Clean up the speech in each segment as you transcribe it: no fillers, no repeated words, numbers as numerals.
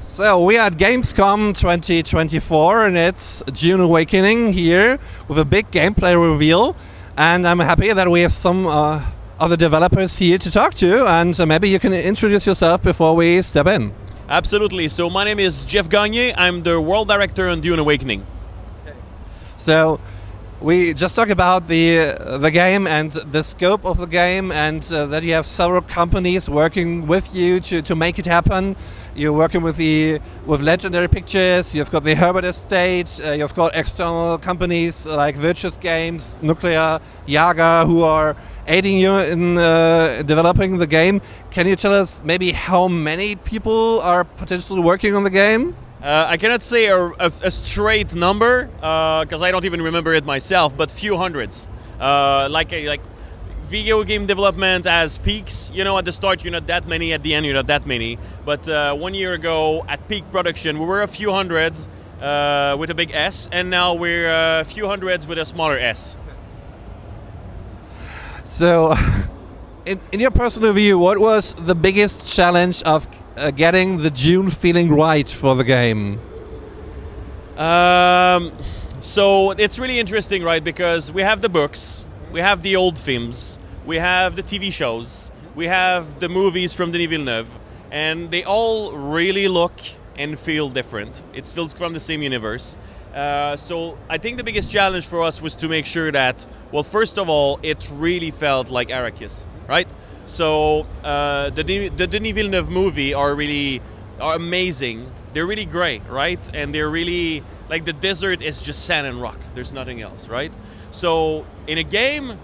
So we are at Gamescom 2024 and it's Dune Awakening here with a big gameplay reveal, and I'm happy that we have some other developers here to talk to, and maybe you can introduce yourself before we step in. Absolutely. So my name is Jeff Gagné. I'm the World Director on Dune Awakening. So we just talked about the game and the scope of the game, and that you have several companies working with you to make it happen. You're working with Legendary Pictures. You've got the Herbert Estate. You've got external companies like Virtuous Games, Nuclear, Yaga, who are aiding you in developing the game. Can you tell us maybe how many people are potentially working on the game? I cannot say a straight number because I don't even remember it myself, but few hundreds. Like video game development has peaks. You know, at the start you're not that many, at the end you're not that many. But 1 year ago at peak production we were a few hundreds with a big S, and now we're a few hundreds with a smaller S. So, in your personal view, what was the biggest challenge of getting the Dune feeling right for the game? So it's really interesting, right? Because we have the books, we have the old films, we have the TV shows, we have the movies from Denis Villeneuve, and they all really look and feel different. It's still from the same universe. So I think the biggest challenge for us was to make sure that, well, first of all, it really felt like Arrakis, right? So the Denis Villeneuve movie are amazing. They're really great, right? And they're really, like, the desert is just sand and rock. There's nothing else, right? So in a game,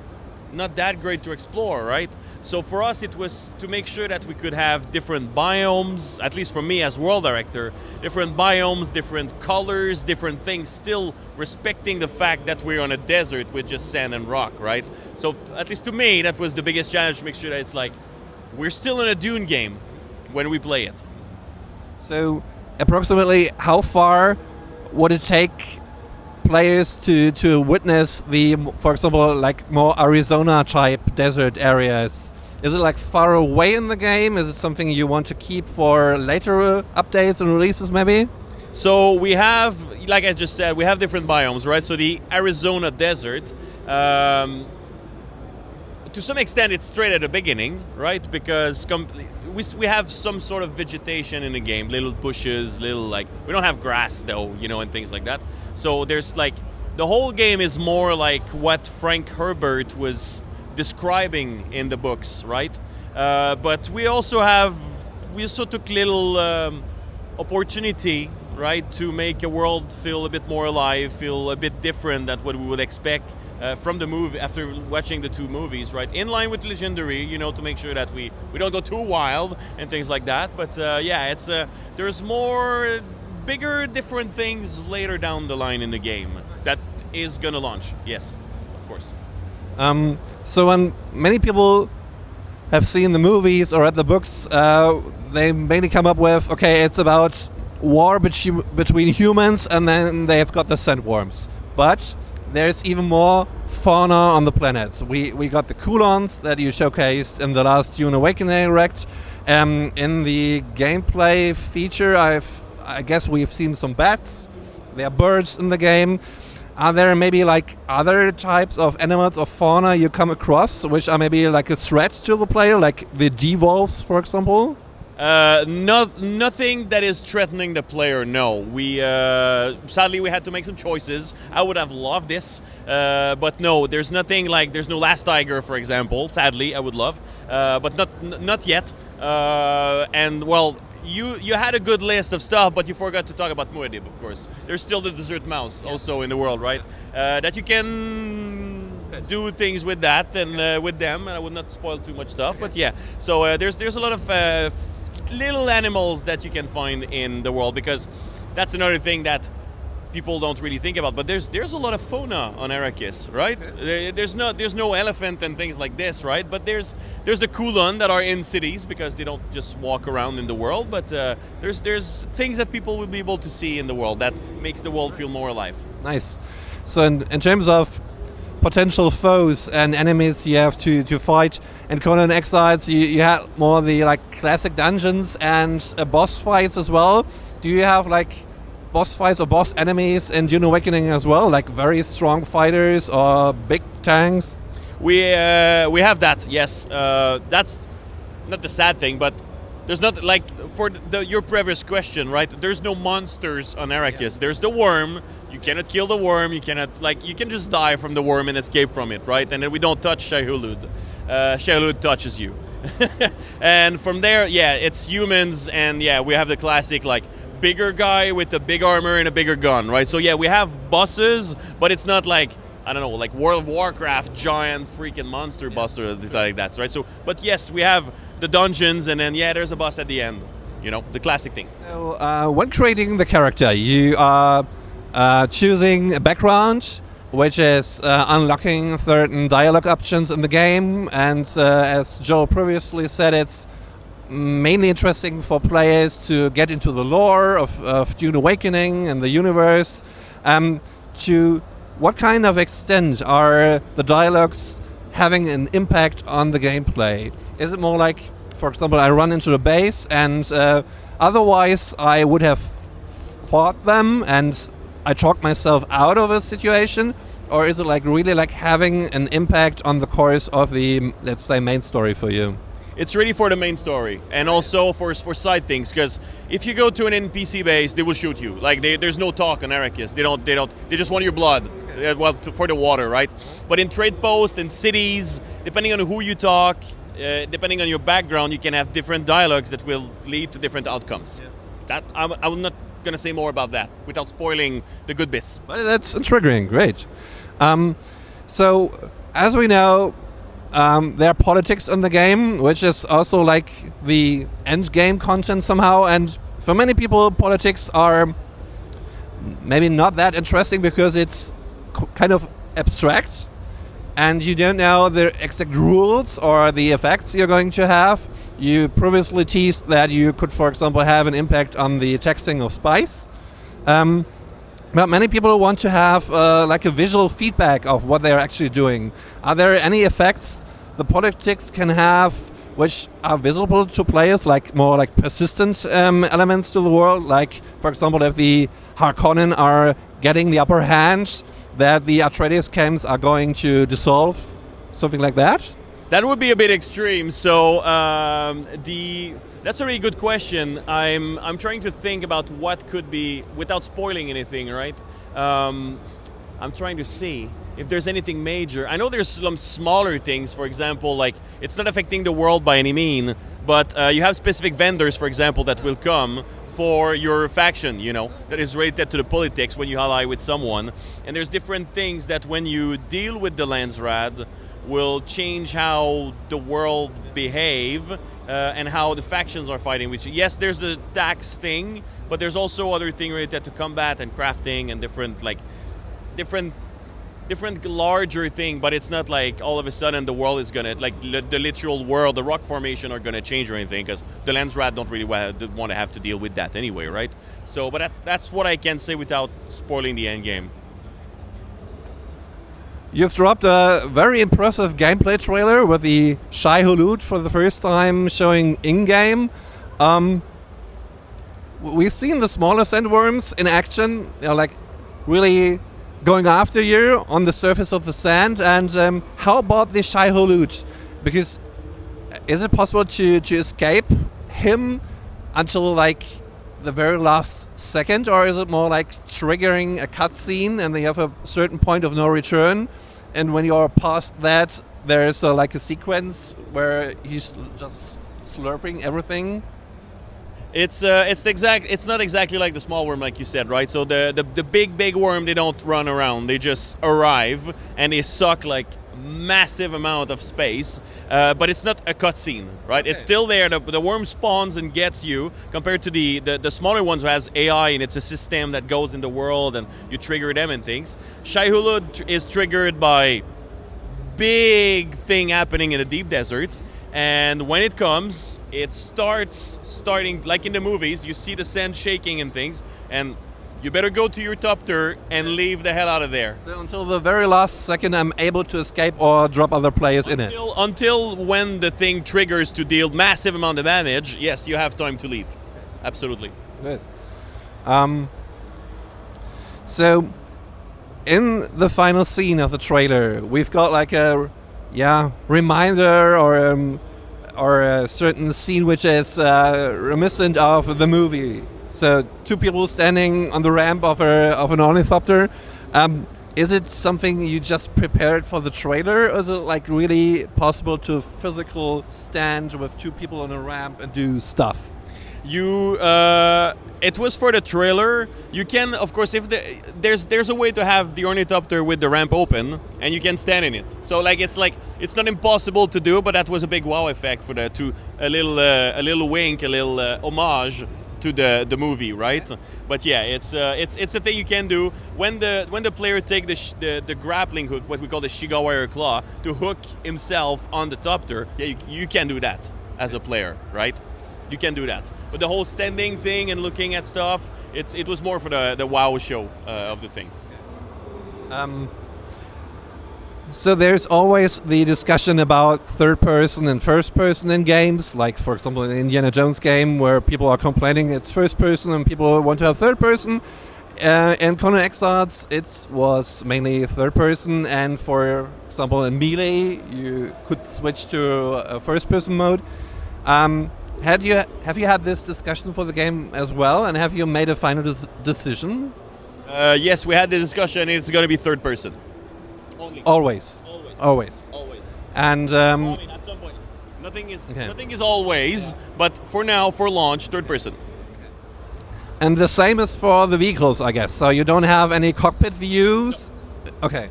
not that great to explore, right? So for us it was to make sure that we could have different biomes, at least for me as world director, different biomes, different colors, different things, still respecting the fact that we're on a desert with just sand and rock, right? So at least to me that was the biggest challenge, to make sure that it's like we're still in a Dune game when we play it. So approximately how far would it take players to witness the, for example, like more Arizona type desert areas? Is it like far away in the game? Is it something you want to keep for later updates and releases maybe? So we have, like I just said, we have different biomes, right? So the Arizona desert, to some extent it's straight at the beginning, right? Because we have some sort of vegetation in the game, little bushes, little, like, we don't have grass though, you know, and things like that. So there's like, the whole game is more like what Frank Herbert was describing in the books, right? But we also took little opportunity, right, to make a world feel a bit more alive, feel a bit different than what we would expect from the movie after watching the two movies, right? In line with Legendary, you know, to make sure that we don't go too wild and things like that. But yeah, it's there's more bigger, different things later down the line in the game that is gonna launch. Yes, of course. So when many people have seen the movies or read the books, they mainly come up with, okay, it's about war between humans, and then they've got the sandworms. But there's even more fauna on the planet. We got the Kulons that you showcased in the last Dune Awakening Direct. In the gameplay feature, I guess we've seen some bats. There are birds in the game. Are there maybe like other types of animals or fauna you come across which are maybe like a threat to the player, like the D-wolves, for example? Nothing that is threatening the player, no. We sadly we had to make some choices. I would have loved this, but no, there's nothing like, there's no last tiger, for example. Sadly, I would love, but not yet. And well, you had a good list of stuff, but you forgot to talk about Muad'Dib, of course. There's still the desert mouse also in the world, right? That you can do things with that and with them, and I would not spoil too much stuff, but yeah. So there's a lot of little animals that you can find in the world, because that's another thing that people don't really think about. But there's a lot of fauna on Arrakis, right? There's no elephant and things like this, right? But there's the Kulon that are in cities because they don't just walk around in the world. But there's things that people will be able to see in the world that makes the world feel more alive. Nice. So in terms of potential foes and enemies you have to fight in Conan Exiles, you had more the like classic dungeons and boss fights as well. do you have like boss fights or boss enemies in Dune Awakening as well, like very strong fighters or big tanks? We have that, yes. That's not the sad thing, but there's not, like, for your previous question, right? There's no monsters on Arrakis. Yeah. There's the worm. You cannot kill the worm. You cannot, like, you can just die from the worm and escape from it, right? And then we don't touch Shai-Hulud. Shai-Hulud touches you. And from there, yeah, it's humans, and yeah, we have the classic, like, bigger guy with a big armor and a bigger gun, right? So yeah, we have bosses, but it's not like, I don't know, like World of Warcraft giant freaking monster buster like that, right? So, but yes, we have the dungeons, and then yeah, there's a boss at the end. You know, the classic things. So, when creating the character, you are choosing a background, which is unlocking certain dialogue options in the game, and as Joe previously said, it's mainly interesting for players to get into the lore of Dune Awakening and the universe. To what kind of extent are the dialogues having an impact on the gameplay? Is it more like, for example, I run into the base and otherwise I would have fought them and I talked myself out of a situation? Or is it like really like having an impact on the course of the, let's say, main story for you? It's really for the main story and also for side things, because if you go to an NPC base, they will shoot you. Like there's no talk on Arrakis. They just want your blood. For the water, right? But in trade posts and cities, depending on who you talk, depending on your background, you can have different dialogues that will lead to different outcomes. Yeah. That I'm not gonna say more about that without spoiling the good bits. But that's triggering. Great. So as we know, there are politics in the game, which is also like the end game content somehow. And for many people, politics are maybe not that interesting because it's kind of abstract and you don't know the exact rules or the effects you're going to have. You previously teased that you could, for example, have an impact on the taxing of spice. But many people want to have like a visual feedback of what they're actually doing. Are there any effects the politics can have which are visible to players, like more like persistent elements to the world? Like, for example, if the Harkonnen are getting the upper hand, that the Atreides camps are going to dissolve, something like that? That would be a bit extreme. So that's a really good question. I'm trying to think about what could be, without spoiling anything, right? I'm trying to see if there's anything major. I know there's some smaller things, for example, like it's not affecting the world by any mean, but you have specific vendors, for example, that will come for your faction, you know, that is related to the politics when you ally with someone. And there's different things that when you deal with the Landsrad will change how the world behave and how the factions are fighting. Which, yes, there's the tax thing, but there's also other things related to combat and crafting and different larger thing, but it's not like all of a sudden the world is gonna, like the literal world, the rock formation are gonna change or anything, because the Landsrad don't really want to have to deal with that anyway, right? So, but that's what I can say without spoiling the end game. You've dropped a very impressive gameplay trailer with the Shai-Hulud for the first time showing in-game. We've seen the smaller sandworms in action, you know, like really going after you on the surface of the sand. And how about the Shai-Hulud? Because is it possible to escape him until like the very last second, or is it more like triggering a cutscene and they have a certain point of no return, and when you're past that there's like a sequence where he's just slurping everything? It's not exactly like the small worm, like you said, right? So the big worm, they don't run around, they just arrive and they suck like massive amount of space, but it's not a cutscene, right? Okay. It's still there. The worm spawns and gets you, compared to the smaller ones who has AI and it's a system that goes in the world and you trigger them and things. Shai-Hulud is triggered by big thing happening in the deep desert, and when it comes, it starting like in the movies, you see the sand shaking and things, and you better go to your topter and leave the hell out of there. So until the very last second I'm able to escape or drop other players in it? Until when the thing triggers to deal massive amount of damage, yes, you have time to leave. Absolutely. Good. So, in the final scene of the trailer, we've got like a reminder or a certain scene which is reminiscent of the movie. So, two people standing on the ramp of an ornithopter. Is it something you just prepared for the trailer, or is it like really possible to physical stand with two people on a ramp and do stuff? It was for the trailer. You can, of course, if there's a way to have the ornithopter with the ramp open, and you can stand in it. So it's not impossible to do, but that was a big wow effect for a little wink, a little homage to the movie, right? But yeah, it's a thing you can do when the player take the grappling hook, what we call the Shigawara claw, to hook himself on the topter. Yeah, you can do that as a player, right? You can do that. But the whole standing thing and looking at stuff, it was more for the wow show of the thing. So there's always the discussion about third person and first person in games, like for example in the Indiana Jones game where people are complaining it's first person and people want to have third person. In Conan Exiles it was mainly third person, and for example in Melee you could switch to a first person mode. Have you had this discussion for the game as well, and have you made a final decision? Yes, we had the discussion. It's going to be third person. Only. Always. And I mean, at some point, nothing is always. But for now, for launch, third person. And the same is for the vehicles, I guess. So you don't have any cockpit views. No. Okay.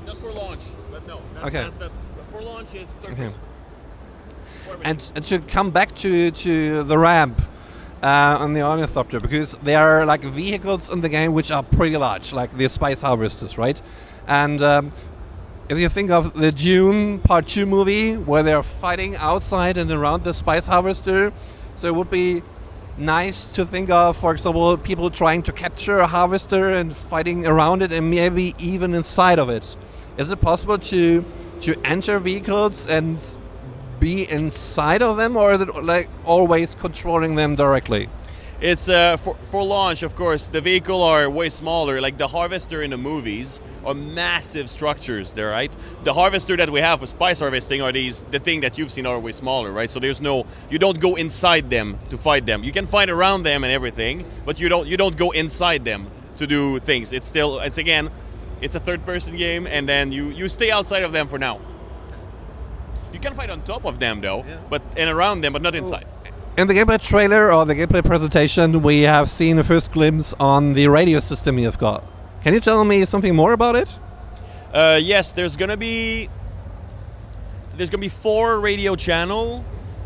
Just for launch, but no. But for launch, it's third person. And to come back to the ramp on the ornithopter, because there are like vehicles in the game which are pretty large, like the Spice Harvesters, right? And if you think of the Dune Part 2 movie, where they're fighting outside and around the Spice Harvester, so it would be nice to think of, for example, people trying to capture a harvester and fighting around it and maybe even inside of it. Is it possible to enter vehicles and be inside of them, or is it like always controlling them directly? It's for launch, of course. The vehicle are way smaller. Like the harvester in the movies are massive structures there, right? The harvester that we have for spice harvesting are the thing that you've seen are way smaller, right? So you don't go inside them to fight them. You can fight around them and everything, but you don't go inside them to do things. It's a third person game, and then you stay outside of them for now. You can fight on top of them though, and around them, but not inside. In the gameplay trailer or the gameplay presentation, we have seen a first glimpse on the radio system you've got. Can you tell me something more about it? Yes, there's gonna be 4 radio channel,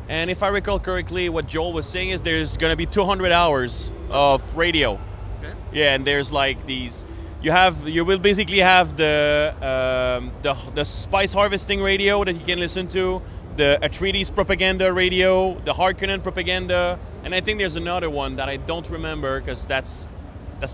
and if I recall correctly, what Joel was saying is there's gonna be 200 hours of radio. Okay. Yeah, and there's like these. You will basically have the spice harvesting radio that you can listen to, the Atreides propaganda radio, the Harkonnen propaganda, and I think there's another one that I don't remember because that's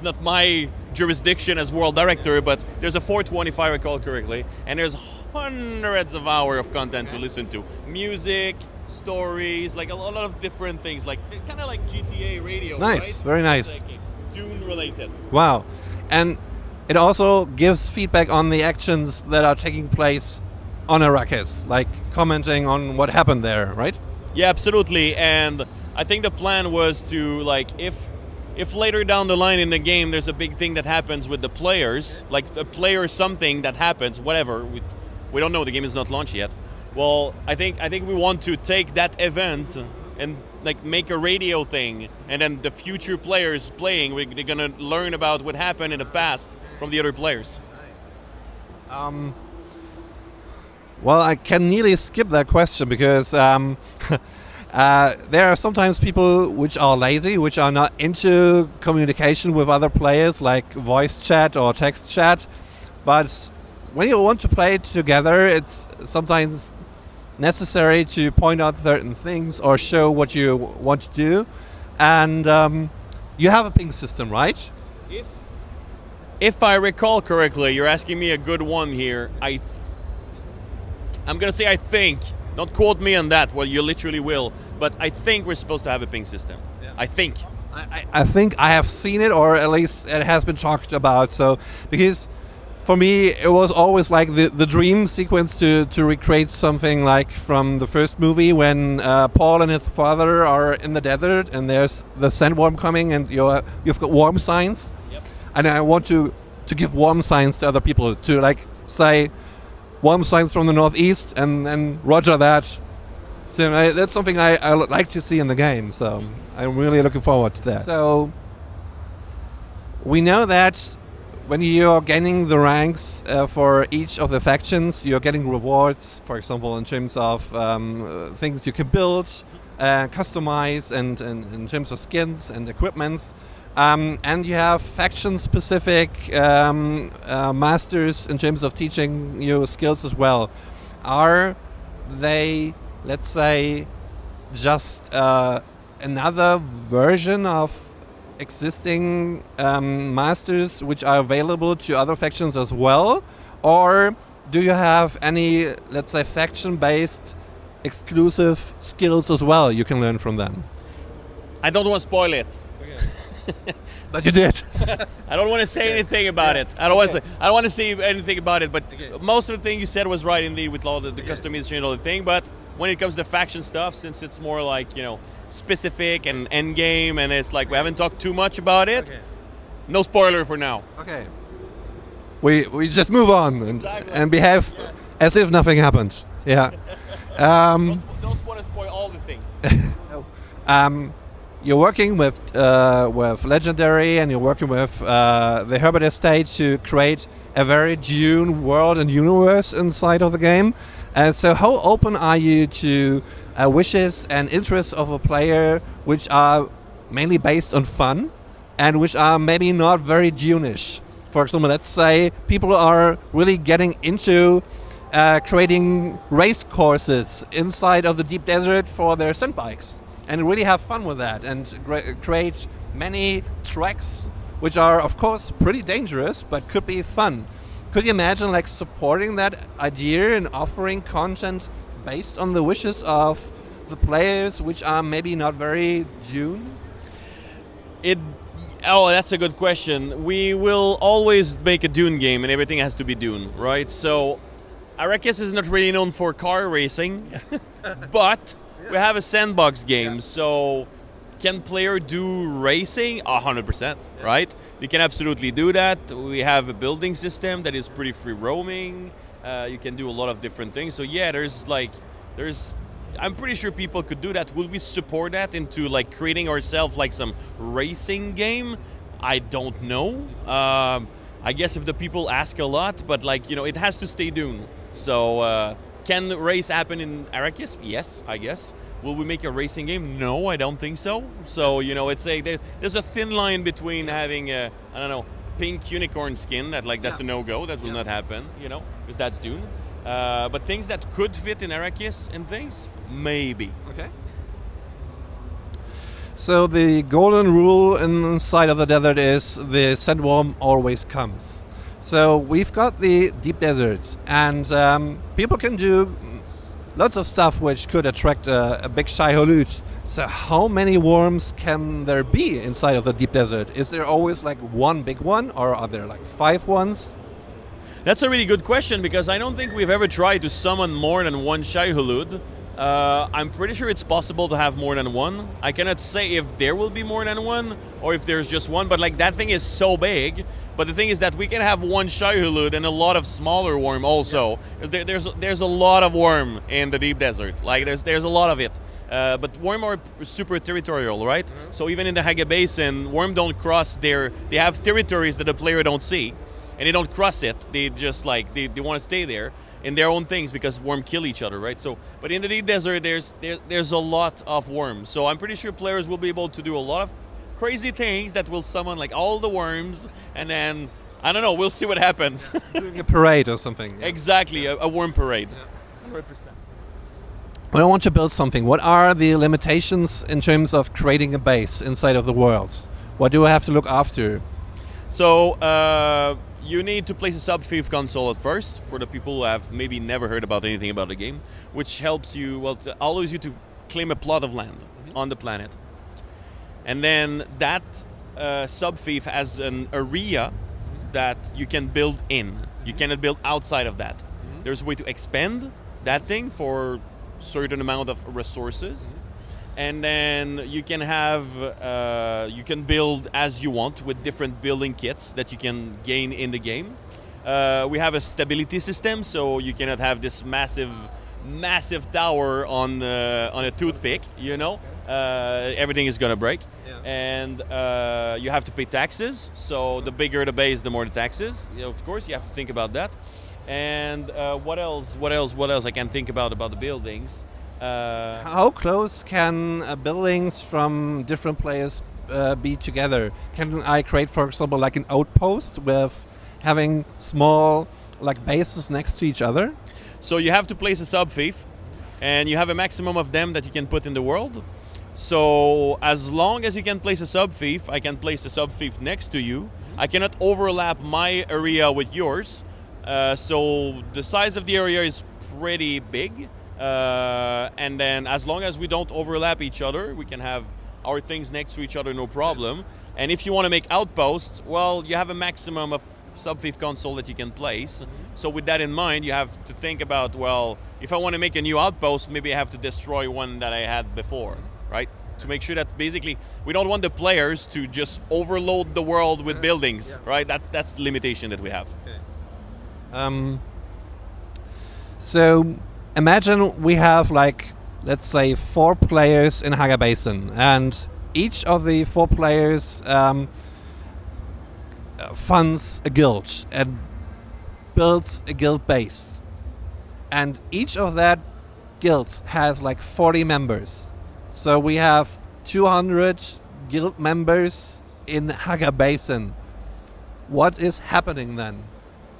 not my jurisdiction as World Director, but there's a 4th one if I recall correctly, and there's hundreds of hours of content to listen to. Music, stories, like a lot of different things, like kind of like GTA radio. Nice, right? Very nice. Like Dune related. Wow. And it also gives feedback on the actions that are taking place on Arrakis, like commenting on what happened there, right? Yeah, absolutely. And I think the plan was to, like, if later down the line in the game there's a big thing that happens with the players, like a player something that happens, whatever, we don't know, the game is not launched yet. Well, I think we want to take that event and like make a radio thing, and then the future players playing, they're gonna learn about what happened in the past from the other players. Well, I can nearly skip that question because there are sometimes people which are lazy, which are not into communication with other players, like voice chat or text chat. But when you want to play together, it's sometimes necessary to point out certain things or show what you want to do. And you have a ping system, right? If I recall correctly, you're asking me a good one here. I'm gonna say I think. Don't quote me on that. Well, you literally will. But I think we're supposed to have a ping system. Yeah. I think. I think I have seen it, or at least it has been talked about. So, because for me, it was always like the dream sequence to recreate something like from the first movie when Paul and his father are in the desert and there's the sandworm coming and you've got worm signs. Yep. And I want to give worm signs to other people, to like say worm signs from the northeast and roger that. So that's something I like to see in the game, so I'm really looking forward to that. So we know that when you're gaining the ranks for each of the factions, you're getting rewards, for example, in terms of things you can build, customize, and in terms of skins and equipments. And you have faction-specific masters in terms of teaching you skills as well. Are they, let's say, just another version of existing masters which are available to other factions as well? Or do you have any, let's say, faction-based exclusive skills as well you can learn from them? I don't want to spoil it. But you did. I don't want to say anything about it. I don't want to say anything about it. But most of the thing you said was right indeed with all the customization and all the thing. But when it comes to faction stuff, since it's more like specific and end game, and it's like we haven't talked too much about it. Okay. No spoiler for now. Okay. We just move on and behave as if nothing happened. Yeah. Don't want to spoil all the things. You're working with Legendary, and you're working with the Herbert Estate to create a very Dune world and universe inside of the game. So how open are you to wishes and interests of a player which are mainly based on fun and which are maybe not very Dune-ish? For example, let's say people are really getting into creating race courses inside of the deep desert for their sand bikes, and really have fun with that, and create many tracks which are, of course, pretty dangerous, but could be fun. Could you imagine like supporting that idea and offering content based on the wishes of the players, which are maybe not very Dune? Oh, that's a good question. We will always make a Dune game, and everything has to be Dune, right? So Arrakis is not really known for car racing, but we have a sandbox game, so can player do racing? 100%, right? You can absolutely do that. We have a building system that is pretty free roaming. You can do a lot of different things. So yeah, I'm pretty sure people could do that. Will we support that into like creating ourselves like some racing game? I don't know. I guess if the people ask a lot, but like, it has to stay Dune. So can the race happen in Arrakis? Yes, I guess. Will we make a racing game? No, I don't think so. So, it's there's a thin line between having a, I don't know, pink unicorn skin that's a no-go. That will not happen, because that's Dune. But things that could fit in Arrakis and things, maybe. Okay. So the golden rule inside of the desert is the sandworm always comes. So we've got the deep deserts, and people can do lots of stuff which could attract a big Shai-Hulud. So how many worms can there be inside of the deep desert? Is there always like one big one, or are there like 5 ones? That's a really good question, because I don't think we've ever tried to summon more than one Shai-Hulud. I'm pretty sure it's possible to have more than one. I cannot say if there will be more than one or if there's just one, but like that thing is so big. But the thing is that we can have one Shai-Hulud and a lot of smaller worm also. Yeah. There's a lot of worm in the deep desert. Like there's a lot of it. But worm are super territorial, right? Mm-hmm. So even in the Haga Basin, worm don't cross they have territories that the player don't see, and they don't cross it. They just they want to stay there in their own things, because worm kill each other, right? So, but in the deep desert, there's a lot of worms. So I'm pretty sure players will be able to do a lot of crazy things that will summon like all the worms, and then I don't know. We'll see what happens. Doing a parade or something. Yeah. Exactly, a worm parade. 100%. When I want to build something, what are the limitations in terms of creating a base inside of the worlds? What do I have to look after? So you need to place a sub-5 console at first for the people who have maybe never heard about anything about the game, which helps you, allows you to claim a plot of land on the planet. and then that sub-fief has an area that you can build in. You cannot build outside of that. There's a way to expand that thing for certain amount of resources, and then you can have you can build as you want with different building kits that you can gain in the game. We have a stability system, so you cannot have this massive tower on a toothpick. You know, everything is gonna break, and you have to pay taxes. So the bigger the base, the more the taxes. You know, of course, you have to think about that. And what else? I can think about the buildings. How close can buildings from different players be together? Can I create, for example, like an outpost with having small like bases next to each other? So you have to place a sub-fief, and you have a maximum of them that you can put in the world. So as long as you can place a sub-fief, I can place a sub-fief next to you. I cannot overlap my area with yours. So the size of the area is pretty big. And then as long as we don't overlap each other, we can have our things next to each other, no problem. And if you want to make outposts, well, you have a maximum of sub-fief console that you can place. So with that in mind, you have to think about, well, if I want to make a new outpost, maybe I have to destroy one that I had before, right? To make sure that basically we don't want the players to just overload the world with buildings, right? That's the limitation that we have. Okay. So imagine we have like, let's say 4 players in Haga Basin, and each of the 4 players funds a guild and builds a guild base, and each of that guilds has like 40 members. So we have 200 guild members in Haga Basin. What is happening then?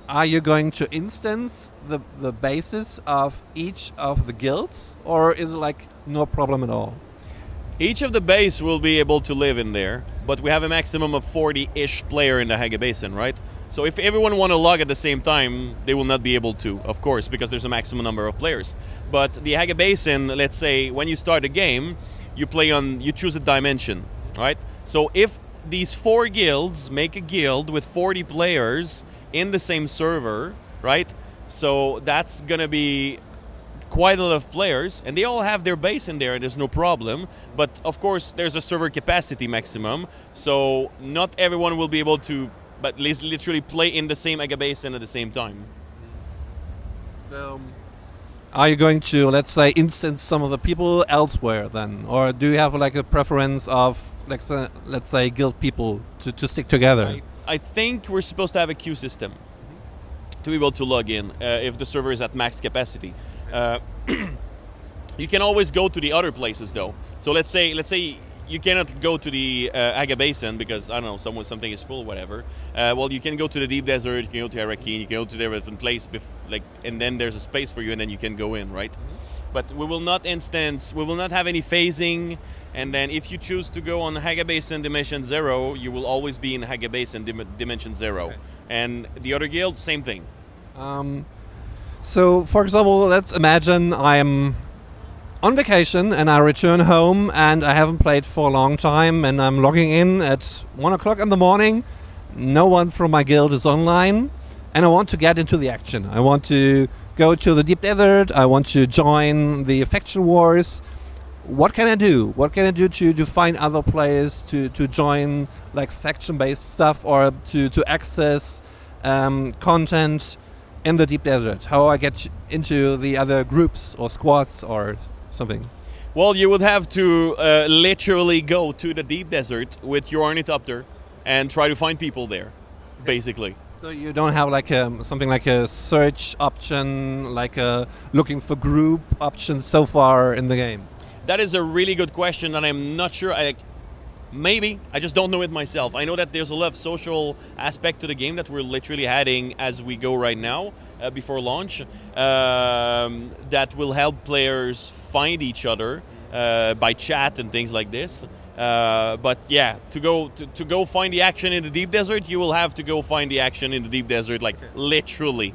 Are you going to instance the bases of each of the guilds, or is it like no problem at all? Each of the base will be able to live in there, but we have a maximum of 40-ish player in the Haga Basin, right? So if everyone want to log at the same time, they will not be able to, of course, because there's a maximum number of players. But the Haga Basin, let's say, when you start a game, you choose a dimension, right? So if these 4 guilds make a guild with 40 players in the same server, right? So that's gonna be quite a lot of players, and they all have their base in there, and there's no problem. But of course, there's a server capacity maximum, so not everyone will be able to, but literally play in the same Haga Basin at the same time. So, are you going to, let's say, instance some of the people elsewhere then, or do you have like a preference of, like, let's say, guild people to stick together? I think we're supposed to have a queue system to be able to log in if the server is at max capacity. You can always go to the other places though. So let's say you cannot go to the Haga Basin because, I don't know, something is full, whatever. Well, you can go to the Deep Desert, you can go to Arrakis, you can go to different place, and then there's a space for you, and then you can go in, right? But we will not have any phasing. And then if you choose to go on Haga Basin Dimension 0, you will always be in Haga Basin Dimension 0. Okay. And the other guild, same thing. So, for example, let's imagine I'm on vacation and I return home and I haven't played for a long time, and I'm logging in at 1 o'clock in the morning. No one from my guild is online, and I want to get into the action. I want to go to the Deep Desert. I want to join the faction wars. What can I do? What can I do to find other players to join like faction-based stuff, or to access content in the Deep Desert? How I get into the other groups or squads or something? Well, you would have to literally go to the Deep Desert with your ornithopter and try to find people there, basically. So you don't have like something like a search option, like a looking for group option so far in the game? That is a really good question, and I'm not sure. Maybe. I just don't know it myself. I know that there's a lot of social aspect to the game that we're literally adding as we go right now, before launch, that will help players find each other by chat and things like this. But yeah, to go find the action in the Deep Desert, you will have to go find the action in the Deep Desert, like literally.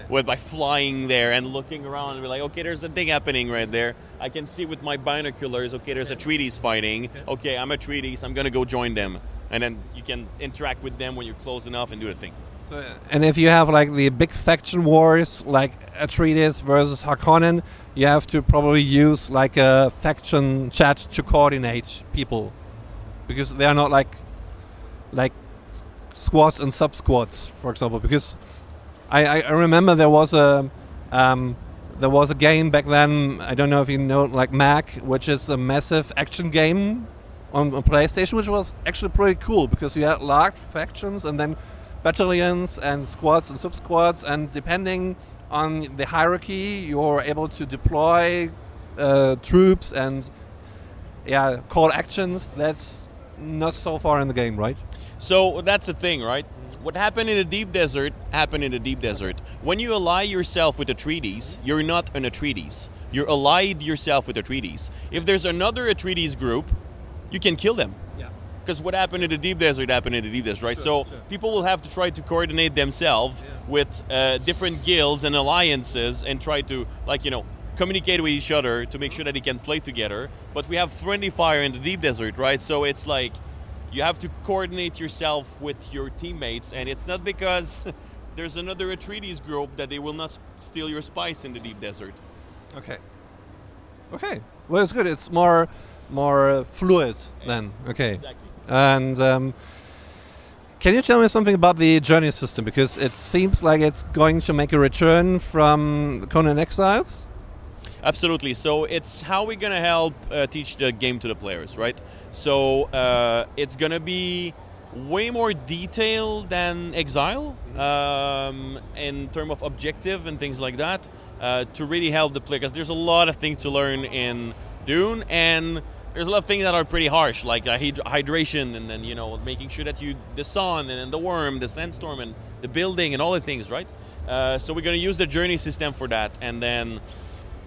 By flying there and looking around and be like, okay, there's a thing happening right there. I can see with my binoculars, okay, there's Atreides fighting. Okay, I'm Atreides, I'm gonna go join them. And then you can interact with them when you're close enough and do the thing. So, and if you have like the big faction wars, like Atreides versus Harkonnen, you have to probably use like a faction chat to coordinate people, because they are not like squads and sub squads, for example. Because I remember there was a game back then. I don't know if you know, like MAC, which is a massive action game on PlayStation, which was actually pretty cool because you had large factions and then battalions and squads and sub-squads, and depending on the hierarchy, you're able to deploy troops and call actions. That's not so far in the game, right? So that's the thing, right? What happened in the deep desert happened in the deep desert. When you ally yourself with Atreides, you're not an Atreides. You're allied yourself with Atreides. If there's another Atreides group, you can kill them. Yeah. Because what happened in the deep desert happened in the deep desert, right? Sure. People will have to try to coordinate themselves with different guilds and alliances and try to, communicate with each other to make sure that they can play together. But we have friendly fire in the deep desert, right? So it's like you have to coordinate yourself with your teammates, and it's not because there's another Atreides group that they will not steal your spice in the deep desert. Okay. Well, it's good. It's more fluid then. Okay. Exactly. And can you tell me something about the journey system? Because it seems like it's going to make a return from Conan Exiles. Absolutely. So it's how we're going to help teach the game to the players, right? So it's going to be way more detailed than Exile in terms of objective and things like that to really help the player. Because there's a lot of things to learn in Dune, and there's a lot of things that are pretty harsh, like hydration, and then making sure that the sun and then the worm, the sandstorm, and the building, and all the things, right? So we're going to use the journey system for that, and then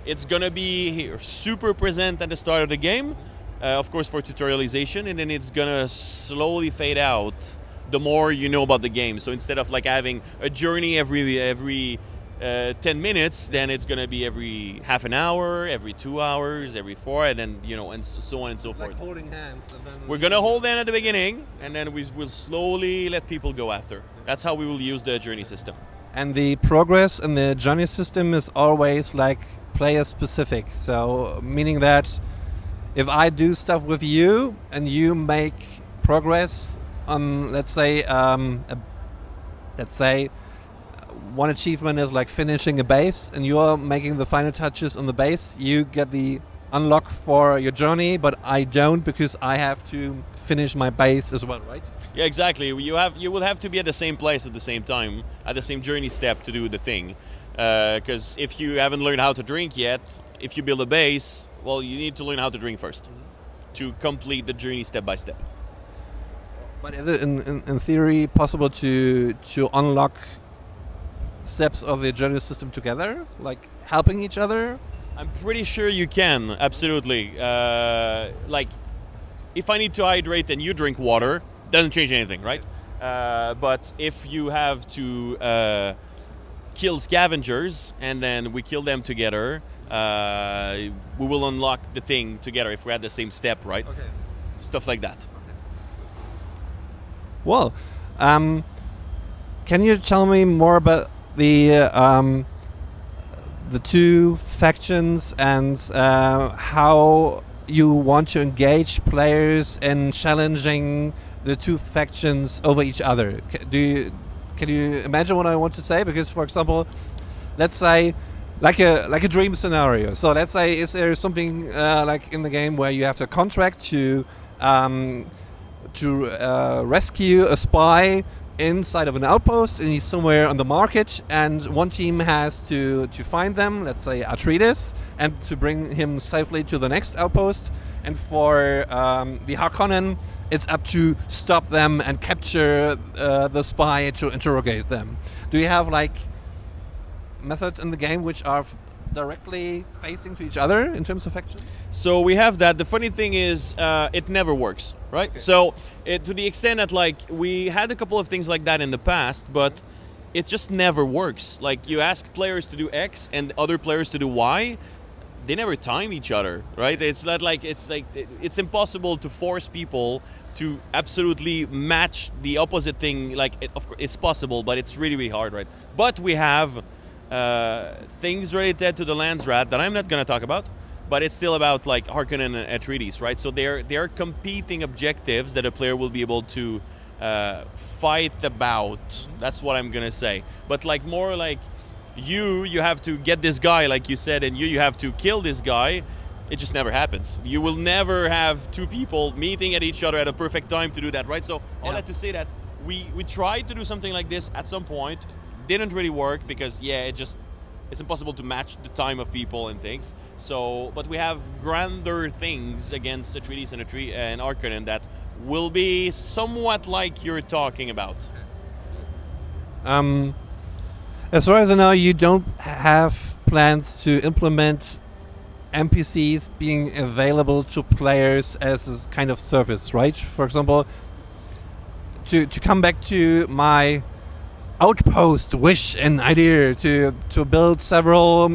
it's going to be super present at the start of the game, of course for tutorialization, and then it's going to slowly fade out the more you know about the game. So instead of like having a journey every 10 minutes, then it's going to be every half an hour, every 2 hours, every 4, and then, and so on and so forth. Like holding hands. And then we're going to hold hands at the beginning, and then we will slowly let people go after. That's how we will use the journey system. And the progress in the journey system is always like player specific. So meaning that if I do stuff with you and you make progress on, let's say one achievement is like finishing a base, and you're making the final touches on the base, you get the unlock for your journey, but I don't, because I have to finish my base as well, right? Yeah, exactly. You will have to be at the same place at the same time, at the same journey step to do the thing. Because if you haven't learned how to drink yet, if you build a base, well, you need to learn how to drink first to complete the journey step by step. But is it in theory possible to unlock steps of the journey system together, like helping each other? I'm pretty sure you can, absolutely. Like, if I need to hydrate and you drink water, doesn't change anything, right? But if you have to kill scavengers and then we kill them together, we will unlock the thing together if we're at the same step, right? Okay. Stuff like that. Okay. Well, can you tell me more about the two factions and how you want to engage players in challenging the two factions over each other? Can you imagine what I want to say? Because, for example, let's say like a dream scenario. So let's say, is there something like in the game where you have to contract to rescue a spy inside of an outpost, and he's somewhere on the market, and one team has to find them, let's say Atreides, and to bring him safely to the next outpost. And for the Harkonnen, it's up to stop them and capture the spy to interrogate them. Do you have like methods in the game which are directly facing to each other in terms of faction? So we have that. The funny thing is, it never works, right? Okay. So to the extent that like we had a couple of things like that in the past, but it just never works. Like you ask players to do X and other players to do Y, they never time each other, right? It's not like it's impossible to force people to absolutely match the opposite thing. Like, of course, it's possible, but it's really, really hard, right? But we have things related to the Landsrat that I'm not going to talk about, but it's still about like Harkonnen and Atreides, right? So they're competing objectives that a player will be able to fight about. That's what I'm going to say. But like more like you have to get this guy, like you said, and you have to kill this guy. It just never happens. You will never have two people meeting at each other at a perfect time to do that, right? So all that to say that we tried to do something like this at some point, didn't really work because it's impossible to match the time of people and things. So, but we have grander things against Atreides and Harkonnen that will be somewhat like you're talking about. As far as I know, you don't have plans to implement NPCs being available to players as a kind of service, right? For example, to come back to my outpost wish and idea to build several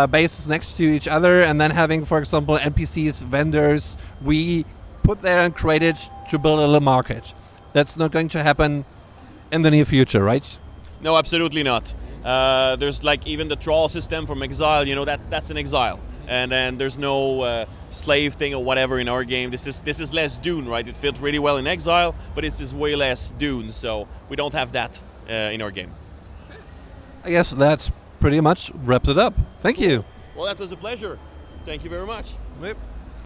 bases next to each other, and then having, for example, NPCs, vendors, we put there and created to build a little market. That's not going to happen in the near future, right? No, absolutely not. There's like even the trawl system from Exile, that's an Exile. And then there's no slave thing or whatever in our game. This is less Dune, right? It fit really well in Exile, but it's just way less Dune, so we don't have that in our game. I guess that pretty much wraps it up. Thank you. Well, that was a pleasure. Thank you very much. Yep.